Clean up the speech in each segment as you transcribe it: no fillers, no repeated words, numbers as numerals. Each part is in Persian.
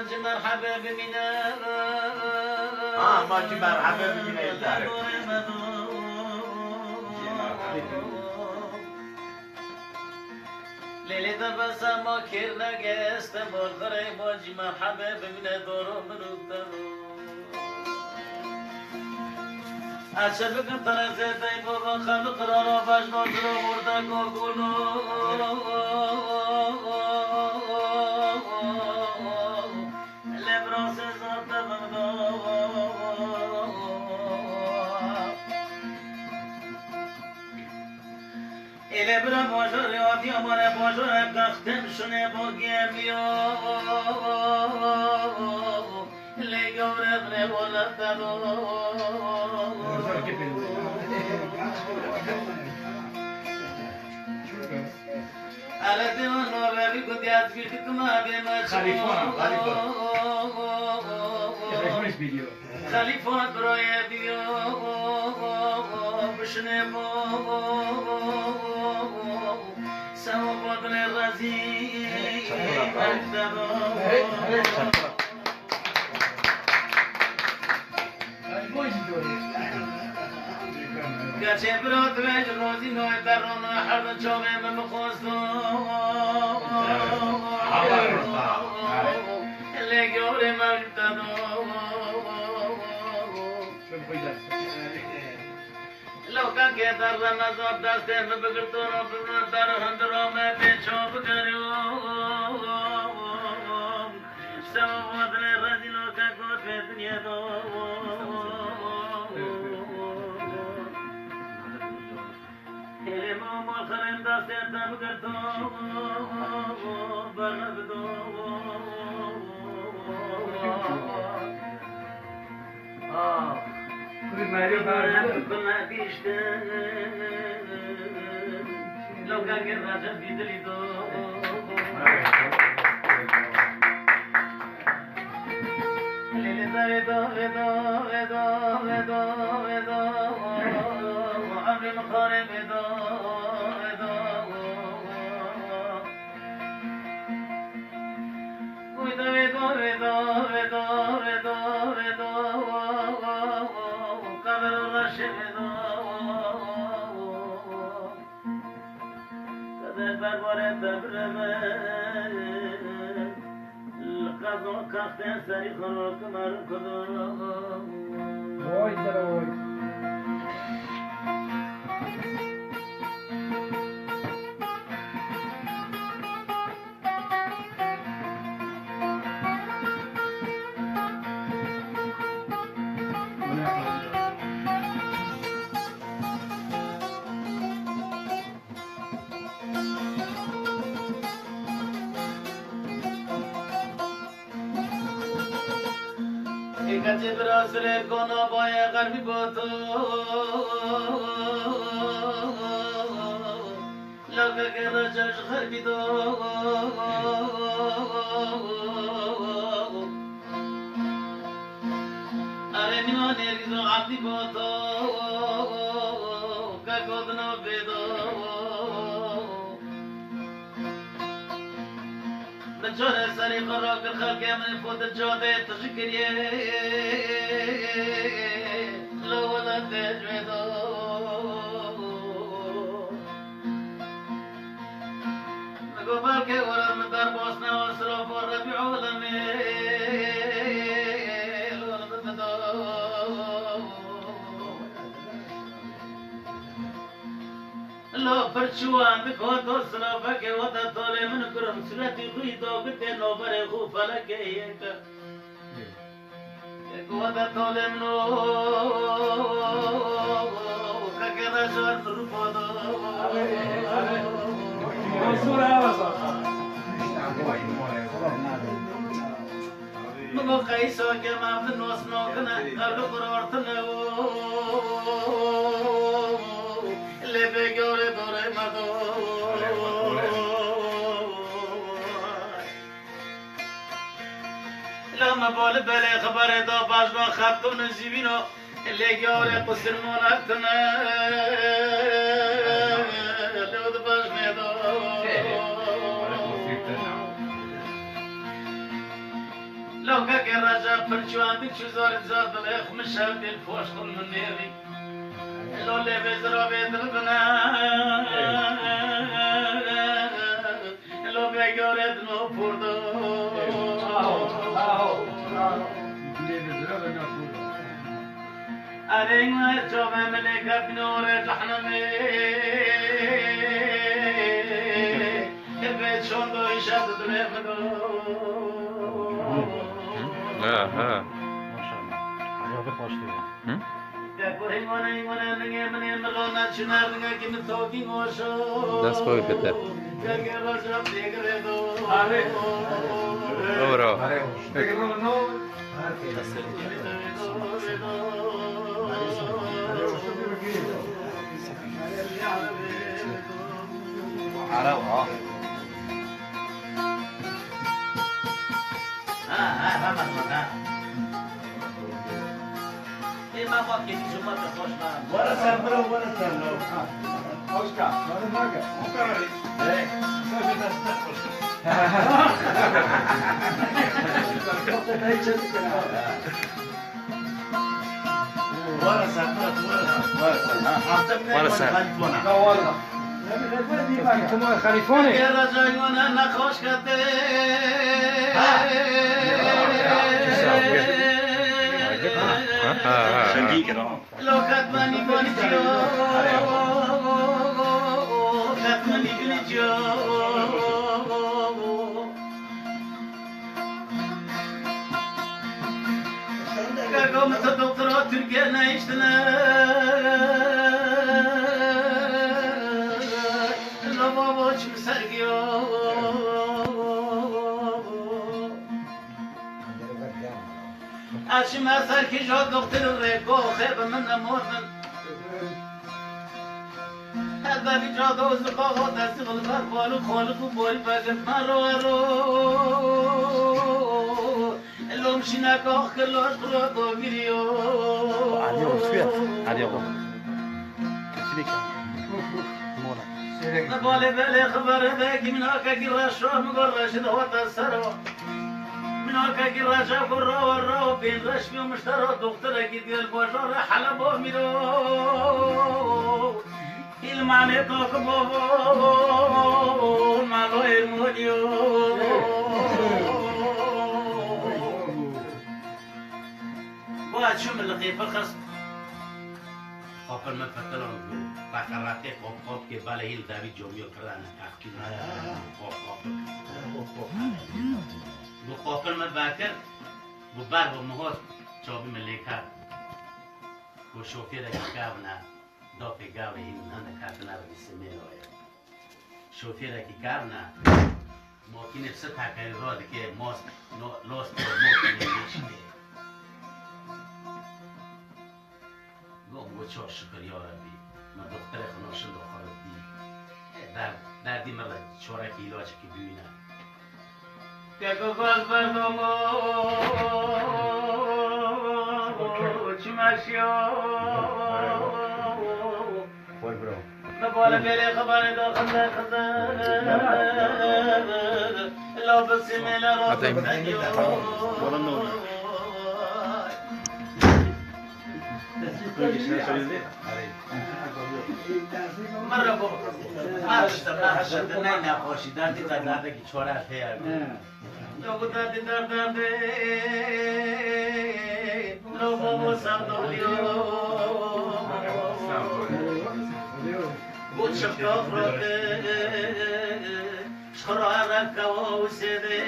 مرحبا بمنا ماجي مرحبا بمنا يدارك لیلی در بسا ما کر نگست مرخره ماجی مرحبا بمنا دورو منوتنو اچه بکن طرفه تای بابا خلق را را بجنا درو مرده گوگونو ele bra bojor yati amare bojor gaktem shune bogemiyo le gore bre bolatado ala de no ravi kudiat kitkuma be ma khalifa broye biyo bishne mo سوا بدن رازی گرچه برات ویج روزی نوی درون حرد چوبه من بخواستو لگیوری مجددو لوکا کے در نظر دستے میں بگڑتو رو در ہندروں میں پیچھوب کریو سب بدنے رضی لوکا کو پیتنی دو ایمو مخرم دستے تب کرتو برنب دو Bana pişti Loka ke raja bidli do Lele dare do vedo vedo vedo vedo Amri mkhare vedo vedo Vedo vedo vedo vedo vedo vedo Kader berbare debreme L'qazon kaxten sari khanok mar kudu Oy dara oy Kaçı biraz rekona baya garbi botu Loka ke raja garbi do Are nima nergizo abdi botu Ka kodno bedo بجوره سری قرار کر خلق من فوت جاده تشکریه لو ولا تجمدو نگو بالکه ورم در باسنه و سراف و ربیع علمی لو فرشوان بکوتو سلافه که ودا طوله من کرم سنتی خویدو بته نوبر خو فلکه یک ودا طوله منو که رجال روپو دو مگو قیسو که مافن نوسنو کنه قلب قرارتنه لبه گوره دوره مدو لما بول بله خبر دو باجبا خبتون زیبینو لگوره قصر مونکتنه لود باج میدو لو كاكي رجا فرشوان ديك شو زار زاد الاخ مشهد الفوش كل من نيري لو اللي بيزرو بيدربنا لو بيقورد نو بوردو أرينا جواب ملك بنور جحنمي كبيت شوندو يشاد دريمدو ها ها ما شاء الله عجبك خوش تبع دست خوبی بده برو ما باقي شو ما تخش ولا سامرو ولا سامرو اوسكار هذا ناقة ولا سامرو ولا سامرو. لا والله انتم خليفوني يا رجل انا خوش كده لو كاتماني بونيتيو كاتماني بونيتيو كاكم تدكتور تركيا نايشتنا لو بابا شو سرقيو أشما سركي جو دكتور ريكو خيب من موتن هذا بيجو دوز بقى دست غلبار بالو خالق بول بقت مرو اللي مشينا كاخر لوش برو فيديو نقول بالي خبر ذاك من هكا قراش مقرش دوت السرو من هكا قراش برو بين رشمي ومشترى دكتور اكيد البشر حلبو ميرو المعني توقبو مالو الموديو واحد شو من الخيف الخصم قبل ما فتلون بقراتي قوب के बाले हिल दावी जोमियो कराना काकी वो قبل ما باكر वो बार वो मोहर चौबी में लेखा वो शोफिया की गावना दो पे गावे हिल नंद काटना भी समेलो है शोफिया की गावना मोकिने सता कर रोड के मोस्ट लॉस तो मोकिने निश्चित گم چه شکر یا ربی من دختر خناشن دختر دی دردی مرا چهار کیلوش کی بیینم که گاز بردمو چی ماشیو نباله میره خبر داخل خزان لا بس میل را مرة بو ما تشتغل ناي ناقوشي داردي داردي كي چورا ہے لو داردي داردي لو بو سامدوليو بو شفيو فروت شخرا ركاو سيدي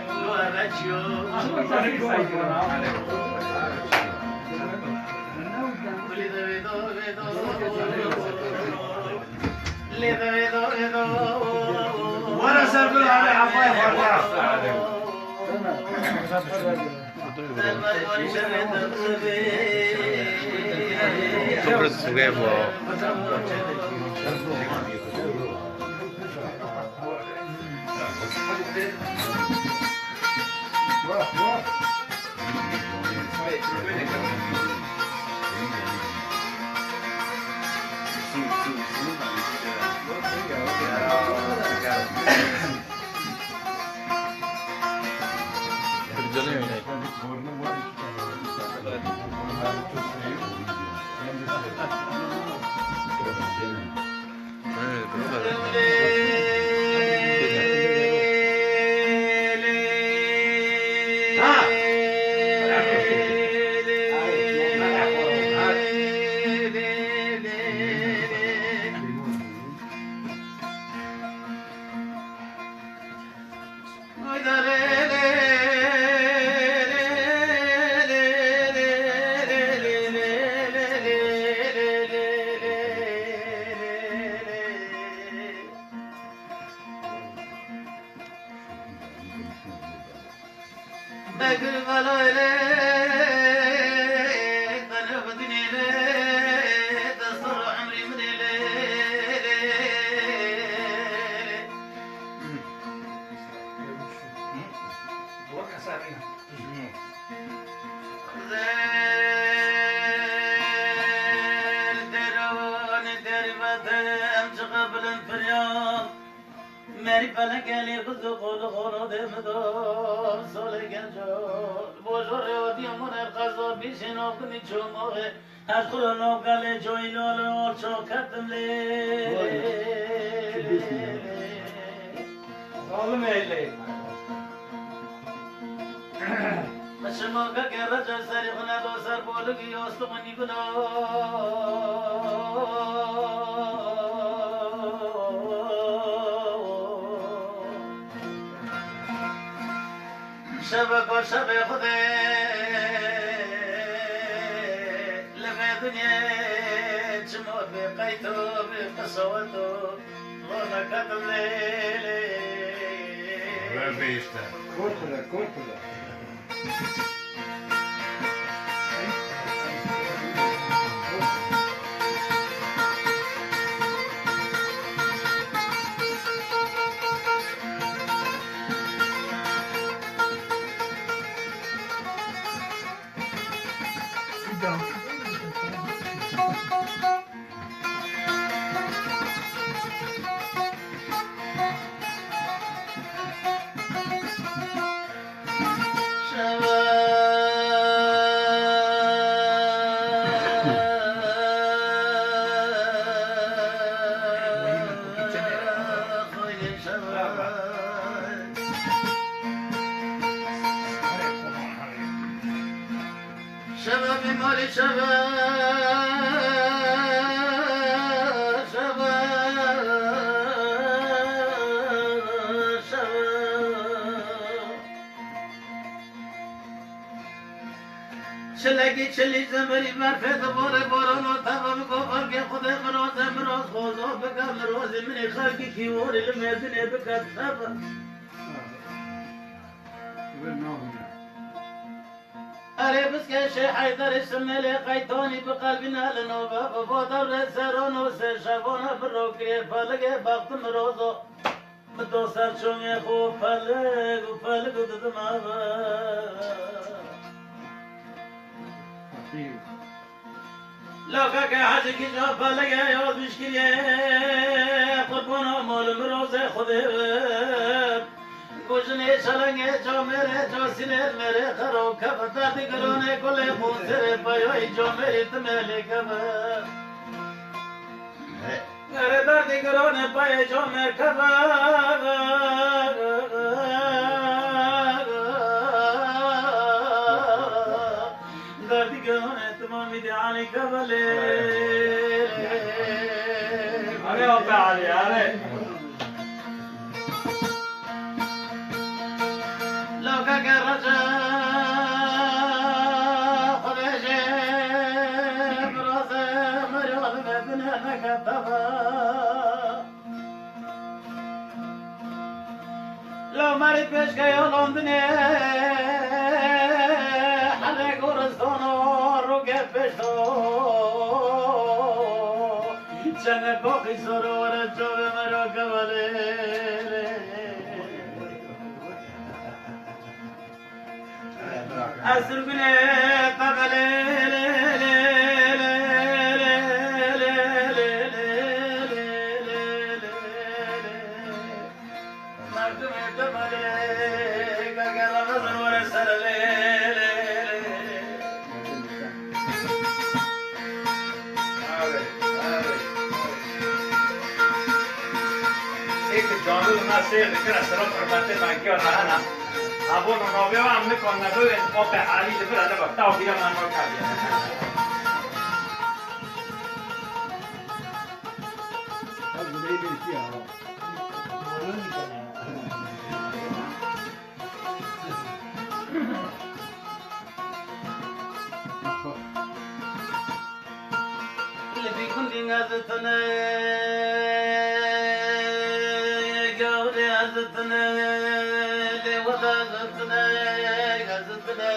لو راتشيو ولا سامرو على عفايف Super sugevo. Canım yine. Evet, bu kadar. مری پلنگلی خود قول قول دمدار سال گنجال بزرگ یادی من قضا بیشین آکنی چومه از خود نوکل جوی لال آل چاکتم لی Oğlum eyle. شما که رجل سری خونه دو سر بولگی آستمانی شبك وشب خذي لما دنيا جمود بقيتو بقصوتو وانا كتب ليلي Korkula, korkula. شباب مالي شباب شلگی چلی زمری مرفت باره باران و تبا بگوار که خود مراز خوزا بگم روز منی خلقی کیوری لمدنه بکت تبا أري بس كشي حيدر الشمالي قيتوني بقلبنا لنوبة بفضل رسرون وسشافونا بالروكي فلقي بقت مروزو بدوسر شومي خو فلق وفلق ودمابا لو كاكا حاجة كي جو فلقي يوز مشكلة قربونا مول مروزي خذي कुछने चलेंगे जो सिले मेरे करो कब दादी करो ने कोले मुझे पायो जो मेरी तुम्हें लेकर अरे दादी करो ने पाए जो मेरे कब दादी करो ने तुम्हारी जाने कब ले अरे ओपे आले अरे لو مريت بيش كي لندني حرق ورزدون ورقب بيشتو جنة باقي سرو ورجو بمرو قبلي أسر بني قبلي سر لیلی Eke canlı nasıl dikkat sıra fırlattı banki orana. Abo no veo a me con la due un po' per ali de per da sta o via mano cambia. اللي بيكون دي غازتنا قولي غازتنا اللي وغازتنا غازتنا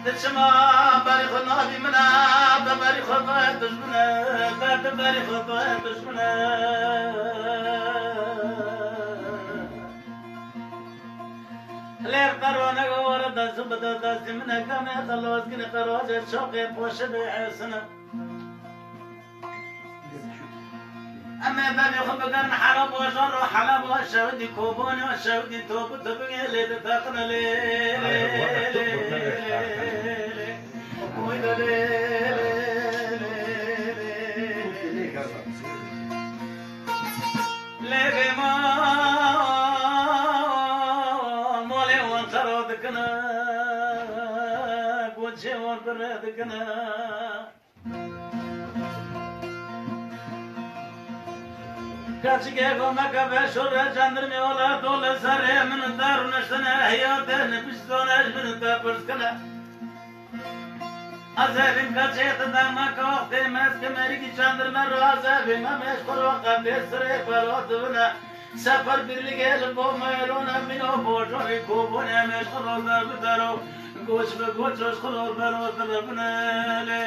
تشما باري خنابي منا باري خطايا تشمنا باري خطايا تشمنا لير قرونا قورا داس بدا داس منا كم خلاص كنا خراج شوقي بوش بحسنا أما بابي خب قرن حرب وشر وحلب وشودي كوبوني وشودي توب تبقى لي تتقنا لي لي مولي وانترودكنا قوتشي وانترودكنا كاتشيكو مكا بشور جاندرمي ولا دول سري من الدار ونشتنا هياتنا بشتوناش من الدار برسكنا أزابين كاتشيت داما كوختي ماسك مريكي جاندرمي روازابي ما مشكور وقت بسري فالوطبنا سفر برلقال بوميلونا منو بوشوري كوبونا مشكور وقت بدارو قوش بقوش وشكور برو دربنا لي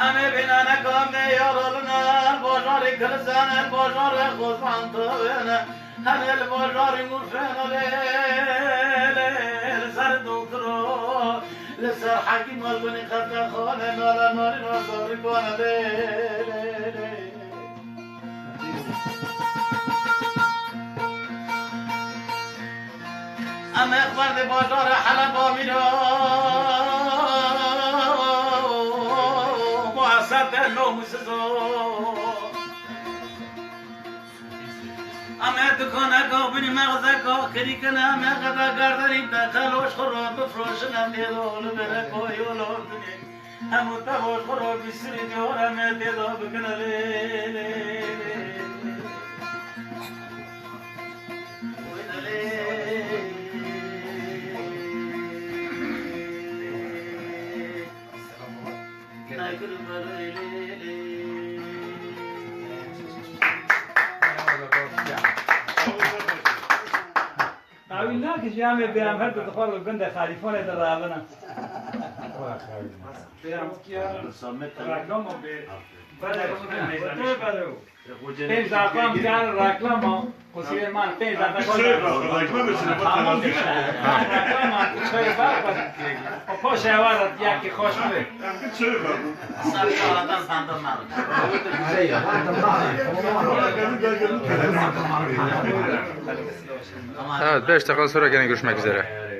أمي بنا نقوم يورلنا البوشوري كرسانا البوشوري خصان طوينا هم البوشوري مرفانا ليل سر دكترو لسر حكيم والبني خطا خوانا نالا ناري نصوري كوانا ليل أما إخبار دي بوشوري حلب ومينو ساتنو مسزو أما تكون أكو بني مغزكو كريكنا ما غدا قردري بتخلوش خروب بفروشنا ميدو لبركو يولون دني همو تبوش خروب بسري ديورا ميدو بكنا ليلي قاوینا که جامع بیام هر دو دخول گنده خلیفان در رابنا. بیام کیا؟ رکلام و بی. پنج دفعه بیان رکلام خسیر من پنج دفعه کل. رکلام چه فرق؟ و پاش اوارد یکی خوش می‌بی. سرکاراتان سندم مارد. Evet 5 dakika sonra gene görüşmek üzere.